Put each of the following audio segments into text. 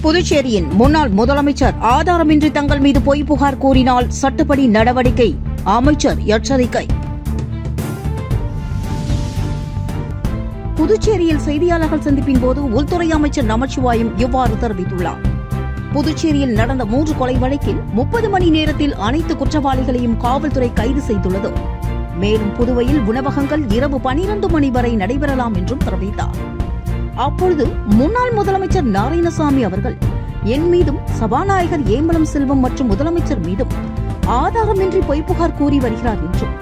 புதுச்சேரியின் முன்னாள் முதலமைச்சர் ஆதாரமின்றி தங்கள் மீது பொய் புகார் கூறினால் சட்டப்படி நடவடிக்கை, அமைச்சர் எச்சரிக்கை. புதுச்சேரியில் செய்தியாளர்கள் சந்திப்பின் போது உள்துறை அமைச்சர் நமச்சிவாயம் இவ்வாறு தெரிவித்துள்ளார். புதுச்சேரியில் நடந்த 3 கொலை வழக்கில் 30 மணி நேரத்தில் அனைத்து குற்றவாளிகளையும் காவல்துறை கைது செய்துள்ளது. மேலும் புதுவையில் உணவகங்கள் இரவு 12 மணி வரை நடைபெறலாம் என்றும் தெரிவித்தார். அப்பொழுது முன்னாள் முதலமைச்சர் நாராயணசாமி அவர்கள் என் மீதும் சபாநாயகர் ஏம்பலம் செல்வம் மற்றும் முதலமைச்சர் மீதும் ஆதாரமின்றி பொய் புகார் கூறி வருகிறார் என்றும்,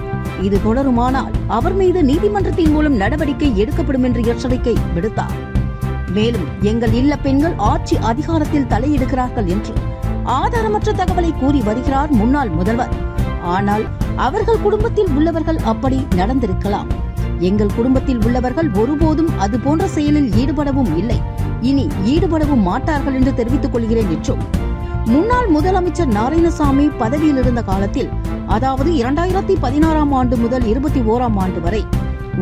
இது தொடருமானால் அவர் மீது நீதிமன்றத்தின் மூலம் நடவடிக்கை எடுக்கப்படும் என்று எச்சரிக்கை விடுத்தார். மேலும் எங்கள் இல்ல பெண்கள் ஆட்சி அதிகாரத்தில் தலையிடுகிறார்கள் என்று ஆதாரமற்ற தகவலை கூறி வருகிறார் முன்னாள் முதல்வர். ஆனால் அவர்கள் குடும்பத்தில் உள்ளவர்கள் அப்படி நடந்திருக்கலாம். எங்கள் குடும்பத்தில் உள்ளவர்கள் ஒருபோதும் அதுபோன்ற செயலில் ஈடுபடவும் இல்லை, இனி ஈடுபடவும் மாட்டார்கள் என்று தெரிவித்துக் கொள்கிறேன் என்றும், முன்னாள் முதலமைச்சர் நாராயணசாமி பதவியில் இருந்த காலத்தில், அதாவது 2016ஆம் ஆண்டு முதல் 21ஆம் ஆண்டு வரை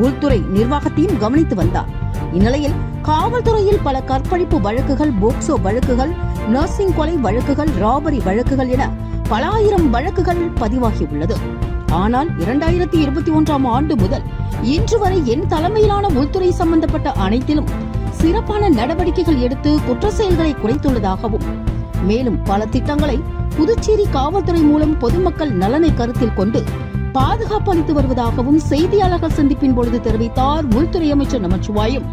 உள்துறை நிர்வாகத்தையும் கவனித்து வந்தார். இந்நிலையில் காவல்துறையில் பல கற்பழிப்பு வழக்குகள், போக்சோ வழக்குகள், நர்சிங் கொலை வழக்குகள், ராபரி வழக்குகள் என பல ஆயிரம் வழக்குகள் பதிவாகியுள்ளது. ஆனால் 2021ஆம் ஆண்டு முதல் இன்று வரை என் தலைமையிலான உள்துறை சம்பந்தப்பட்ட அனைத்திலும் சிறப்பான நடவடிக்கைகள் எடுத்து குற்ற செயல்களை குறைத்துள்ளதாகவும், மேலும் பல திட்டங்களை புதுச்சேரி காவல்துறை மூலம் பொதுமக்கள் நலனை கருத்தில் கொண்டு பாதுகாப்பு அளித்து வருவதாகவும் செய்தியாளர்கள் சந்திப்பின் பொழுது தெரிவித்தார் உள்துறை அமைச்சர் நமச்சிவாயம்.